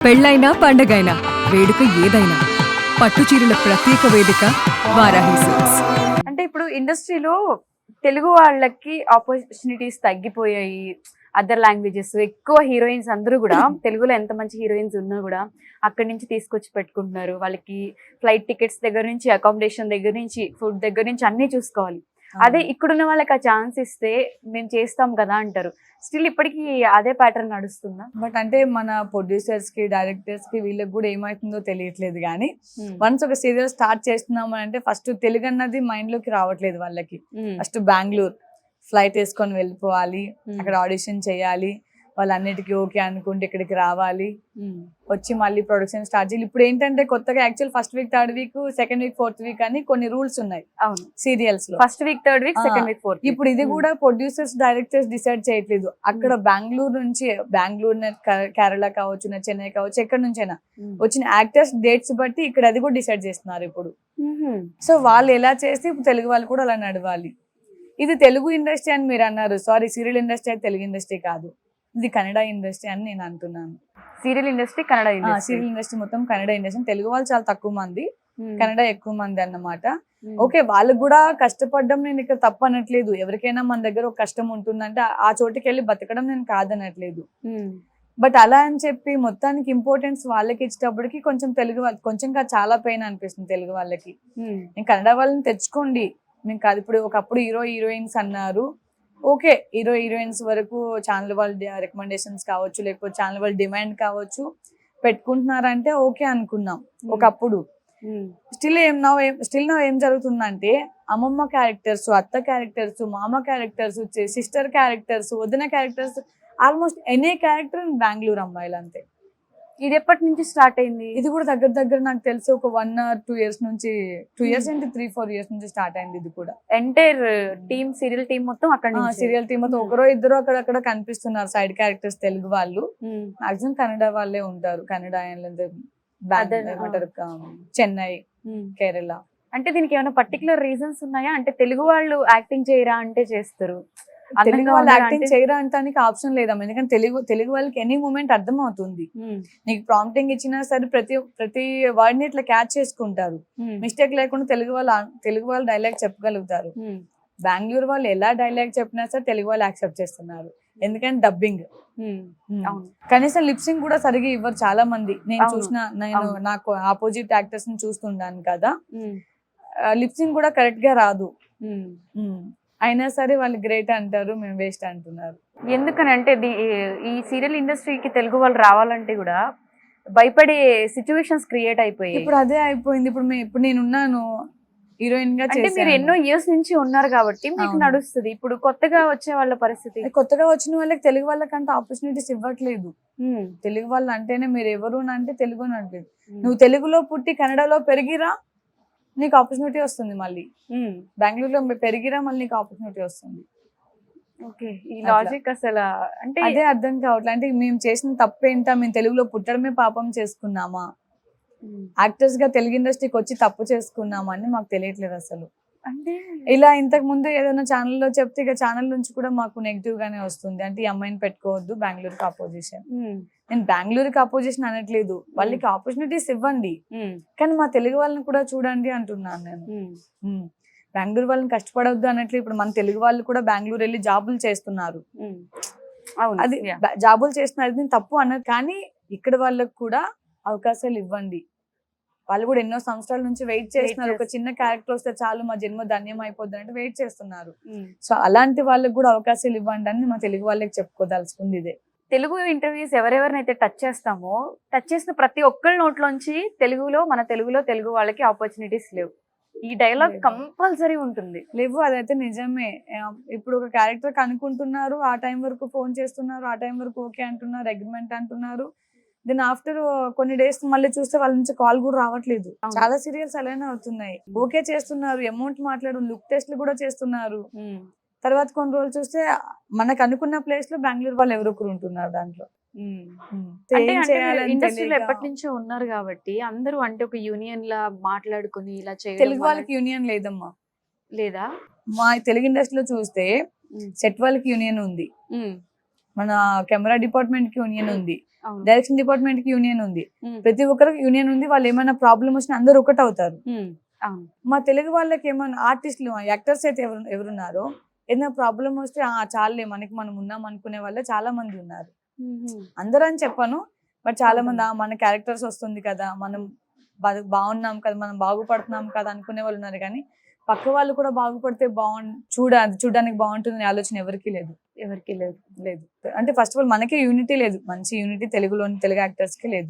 పెళ్ళైనా పండగైనా వేడుక ఏదైనా పట్టు చీరల ప్రత్యేక వేదిక వారాహి సిల్క్స్. అంటే ఇప్పుడు ఇండస్ట్రీలో తెలుగు వాళ్ళకి ఆపర్చునిటీస్ తగ్గిపోయాయి. అదర్ లాంగ్వేజెస్ ఎక్కువ హీరోయిన్స్ అందరూ కూడా తెలుగులో ఎంత మంచి హీరోయిన్స్ ఉన్నా కూడా అక్కడి నుంచి తీసుకొచ్చి పెట్టుకుంటున్నారు. వాళ్ళకి ఫ్లైట్ టికెట్స్ దగ్గర నుంచి, అకామిడేషన్ దగ్గర నుంచి, ఫుడ్ దగ్గర నుంచి అన్ని చూసుకోవాలి. అదే ఇక్కడున్న వాళ్ళకి ఆ ఛాన్స్ ఇస్తే మేము చేస్తాం కదా అంటారు. స్టిల్ ఇప్పటికీ అదే ప్యాటర్న్ నడుస్తుందా? బట్ అంటే మన ప్రొడ్యూసర్స్ కి, డైరెక్టర్స్ కి వీళ్ళకి కూడా ఏమవుతుందో తెలియట్లేదు. కానీ వన్స్ ఒక సీరియల్ స్టార్ట్ చేస్తున్నాము అంటే ఫస్ట్ తెలుగు అన్నది మైండ్ లోకి రావట్లేదు వాళ్ళకి. ఫస్ట్ బెంగళూరు ఫ్లైట్ వేసుకొని వెళ్ళిపోవాలి, అక్కడ ఆడిషన్ చేయాలి, వాళ్ళన్నిటికీ ఓకే అనుకుంటే ఇక్కడికి రావాలి, వచ్చి మళ్ళీ ప్రొడక్షన్ స్టార్ట్ చేయాలి. ఇప్పుడు ఏంటంటే కొత్తగా actual first week, third week, second week, fourth week అని కొన్ని రూల్స్ ఉన్నాయి సీరియల్స్ లో. First week, third week, second week, fourth. ఇప్పుడు ఇది కూడా ప్రొడ్యూసర్స్, డైరెక్టర్స్ డిసైడ్ చేయట్లేదు. అక్కడ బెంగళూరు నుంచి, బెంగళూరు, కేరళ కావచ్చు, చెన్నై కావచ్చు, ఎక్కడి నుంచైనా వచ్చిన యాక్టర్స్ డేట్స్ బట్టి ఇక్కడ అది కూడా డిసైడ్ చేస్తున్నారు ఇప్పుడు. సో వాళ్ళు ఎలా చేస్తే ఇప్పుడు తెలుగు వాళ్ళు కూడా అలా నడవాలి. ఇది తెలుగు ఇండస్ట్రీ అని మీరు అన్నారు. సారీ, సీరియల్ ఇండస్ట్రీ అయితే తెలుగు ఇండస్ట్రీ కాదు, ఇది కన్నడ ఇండస్ట్రీ అని నేను అంటున్నాను. Serial industry Kannada industry. Serial industry మొత్తం కన్నడ ఇండస్ట్రీ. తెలుగు వాళ్ళు చాలా తక్కువ మంది, కన్నడ ఎక్కువ మంది అన్నమాట. ఓకే, వాళ్ళకు కూడా కష్టపడడం నేను ఇక్కడ తప్పు అనట్లేదు. ఎవరికైనా మన దగ్గర ఒక కష్టం ఉంటుందంటే ఆ చోటుకి వెళ్ళి బతకడం నేను కాదనట్లేదు. బట్ అలా అని చెప్పి మొత్తానికి ఇంపార్టెన్స్ వాళ్ళకి ఇచ్చేటప్పటికి కొంచెం తెలుగు వాళ్ళు కొంచెం చాలా పెయిన్ అనిపిస్తుంది తెలుగు వాళ్ళకి. నేను కన్నడ వాళ్ళని తెచ్చుకోండి మీకు కాదు. ఇప్పుడు ఒకప్పుడు హీరోయిన్స్ అన్నారు, ఓకే, హీరోయిన్స్ వరకు ఛానల్ వాళ్ళ రికమెండేషన్స్ కావచ్చు, లేకపోతే ఛానల్ వాళ్ళ డిమాండ్ కావచ్చు, పెట్టుకుంటున్నారంటే ఓకే అనుకున్నాం ఒకప్పుడు. స్టిల్ ఏం జరుగుతుందంటే అమ్మమ్మ క్యారెక్టర్స్, అత్త క్యారెక్టర్స్, మామ క్యారెక్టర్స్, సిస్టర్ క్యారెక్టర్స్, వదిన characters, almost any character Bengaluru అమ్మాయిలు అంతే. ఇది ఎప్పటి నుంచి స్టార్ట్ అయింది? ఇది కూడా దగ్గర నాకు తెలిసి ఒక 1 or 2 years నుంచి, 2 years అంటే 3-4 years నుంచి స్టార్ట్ అయింది. ఇది కూడా ఎంటైర్ టీమ్, సీరియల్ టీమ్ మొత్తం అక్కడ నుంచి. సీరియల్ టీమ్ మొత్తం ఒకరో ఇద్దరు అక్కడక్కడ కనిపిస్తున్నారు సైడ్ క్యారెక్టర్స్ తెలుగు వాళ్ళు. మాక్సిమం కన్నడ వాళ్ళే ఉంటారు. కన్నడ చెన్నై, కేరళ. అంటే దీనికి ఏమైనా పర్టికులర్ రీజన్స్ ఉన్నాయా? అంటే తెలుగు వాళ్ళు యాక్టింగ్ చేయరా అంటే చేస్తారు, తెలుగు వాళ్ళు యాక్టింగ్ చేయరా అంటానికి ఆప్షన్ లేదమ్మా. ఎందుకంటే తెలుగు వాళ్ళకి ఎనీ మూమెంట్ అర్థం అవుతుంది. నీకు ప్రాంప్టింగ్ ఇచ్చినా సరే ప్రతి వర్డ్ ని ఇట్లా క్యాచ్ చేసుకుంటారు. మిస్టేక్ లేకుండా తెలుగు వాళ్ళు డైలాగ్ చెప్పగలుగుతారు. బెంగళూరు వాళ్ళు ఎలా డైలాగ్ చెప్పినా సరే తెలుగు వాళ్ళు యాక్సెప్ట్ చేస్తున్నారు. ఎందుకంటే డబ్బింగ్, కనీసం లిప్సింగ్ కూడా సరిగా ఇవ్వరు చాలా మంది. నేను నాకు ఆపోజిట్ యాక్టర్స్ ని చూస్తున్నాను కదా, లిప్సింగ్ కూడా కరెక్ట్ గా రాదు. అయినా సరే వాళ్ళు గ్రేట్ అంటారు, మేము వేస్ట్ అంటున్నారు. ఎందుకని అంటే ఈ సీరియల్ ఇండస్ట్రీకి తెలుగు వాళ్ళు రావాలంటే కూడా భయపడే సిచ్యువేషన్స్ క్రియేట్ అయిపోయాయి. ఇప్పుడు అదే అయిపోయింది. ఇప్పుడు నేను ఉన్నాను హీరోయిన్ గా. అంటే మీరు ఎన్నో ఇయర్స్ నుంచి ఉన్నారు కాబట్టి మీకు నడుస్తుంది. ఇప్పుడు కొత్తగా వచ్చే వాళ్ళ పరిస్థితి, కొత్తగా వచ్చిన వాళ్ళకి తెలుగు వాళ్ళకంటే ఆపర్చునిటీస్ ఇవ్వట్లేదు. తెలుగు వాళ్ళు అంటేనే మీరు ఎవరు అంటే తెలుగు అనట్లేదు. నువ్వు తెలుగులో పుట్టి కన్నడలో పెరిగిరా నీకు ఆపర్చునిటీ వస్తుంది. మళ్ళీ బెంగళూరులో పెరిగిరా మళ్ళీ నీకు ఆపర్చునిటీ వస్తుంది. ఈ లాజిక్ అసలు అంటే అదే అర్థం కావట్లేదు. అంటే మేము చేసిన తప్పేంటా? మేము తెలుగులో పుట్టడమే పాపం చేసుకున్నామా? యాక్టర్స్ గా తెలుగు ఇండస్ట్రీకి వచ్చి తప్పు చేసుకున్నామా అని మాకు తెలియట్లేదు అసలు. అంటే ఇలా ఇంతకు ముందు ఏదైనా ఛానల్లో చెప్తే ఇక ఛానల్ నుంచి కూడా మాకు నెగిటివ్ గానే వస్తుంది. అంటే ఈ అమ్మాయిని పెట్టుకోవద్దు, బెంగళూరుకి అపోజిషన్. నేను బెంగళూరుకి అపోజిషన్ అనట్లేదు, వాళ్ళకి ఆపర్చునిటీస్ ఇవ్వండి, కానీ మా తెలుగు వాళ్ళని కూడా చూడండి అంటున్నాను నేను. బెంగళూరు వాళ్ళని కష్టపడవద్దు అనట్లేదు. ఇప్పుడు మన తెలుగు వాళ్ళు కూడా బెంగళూరు వెళ్ళి జాబులు చేస్తున్నారు. అది జాబులు చేస్తున్నారు, నేను తప్పు అన్నది. కానీ ఇక్కడ వాళ్ళకి కూడా అవకాశాలు ఇవ్వండి. వాళ్ళు కూడా ఎన్నో సంవత్సరాల నుంచి వెయిట్ చేస్తున్నారు. ఒక చిన్న క్యారెక్టర్ వస్తే చాలు మా జన్మ ధన్యం అయిపోద్ది అంటే వెయిట్ చేస్తున్నారు. సో అలాంటి వాళ్ళకి కూడా అవకాశాలు ఇవ్వండి అని మా తెలుగు వాళ్ళకి చెప్పుకోదలుచుకుంది ఇదే. తెలుగు ఇంటర్వ్యూస్ ఎవరెవరినైతే టచ్ చేస్తామో, టచ్ చేసిన ప్రతి ఒక్కరి నోట్లోంచి మన తెలుగులో తెలుగు వాళ్ళకి ఆపర్చునిటీస్ లేవు. ఈ డైలాగ్ కంపల్సరీ ఉంటుంది. లేవు, అదైతే నిజమే. ఇప్పుడు ఒక క్యారెక్టర్ కనుక్కుంటున్నారు, ఆ టైం వరకు ఫోన్ చేస్తున్నారు, ఆ టైం వరకు ఓకే అంటున్నారు, అగ్రిమెంట్ అంటున్నారు. దెన్ ఆఫ్టర్ కొన్ని డేస్ మళ్ళీ చూస్తే వాళ్ళ నుంచి కాల్ కూడా రావట్లేదు. చాలా సీరియల్స్ అలానే అవుతున్నాయి. ఓకే చేస్తున్నారు, అమౌంట్ మాట్లాడు, లుక్ టెస్ట్లు కూడా చేస్తున్నారు. తర్వాత కొన్ని రోజులు చూస్తే మనకు అనుకున్న ప్లేస్ లో బెంగళూరు వాళ్ళు ఎవరొకరు ఉంటున్నారు దాంట్లో. ఇండస్ట్రీలో ఎప్పటి నుంచో ఉన్నారు కాబట్టి అందరూ అంటే ఒక యూనియన్ లా మాట్లాడుకుని ఇలా చేయడం. తెలుగు వాళ్ళకి యూనియన్ లేదమ్మా. లేదా? మా తెలుగు ఇండస్ట్రీలో చూస్తే సెట్ వాళ్ళకి యూనియన్ ఉంది, మన కెమెరా డిపార్ట్మెంట్ కి యూనియన్ ఉంది, అవును. డైరెక్షన్ డిపార్ట్మెంట్ కి యూనియన్ ఉంది, ఉమ్, ప్రతి ఒక్కరికి యూనియన్ ఉంది. వాళ్ళు ఏమైనా ప్రాబ్లం వచ్చినా అందరూ ఒకటి అవుతారు. ఉమ్, అవును. మా తెలుగు వాళ్ళకి ఏమైనా ఆర్టిస్టులు యాక్టర్స్ అయితే ఎవరున్నారో ఏదైనా ప్రాబ్లం వస్తే చాలే మనకి మనం ఉన్నాం అనుకునే వాళ్ళే చాలా మంది ఉన్నారు. ఉమ్, అందరూ అని చెప్పాను, బట్ చాలా మంది అవును. మన క్యారెక్టర్స్ వస్తుంది కదా, మనం బాగున్నాం కదా, మనం బాగుపడుతున్నాం కదా అనుకునే వాళ్ళు ఉన్నారు. కానీ పక్క వాళ్ళు కూడా బాగుపడితే చూడడానికి బాగుంటుందనే ఆలోచన ఎవరికీ లేదు. ఎవరికి లేదు. లేదు అంటే ఫస్ట్ ఆఫ్ ఆల్ మనకే యూనిటీ లేదు, మంచి యూనిటీ తెలుగులోని తెలుగు యాక్టర్స్ కి లేదు.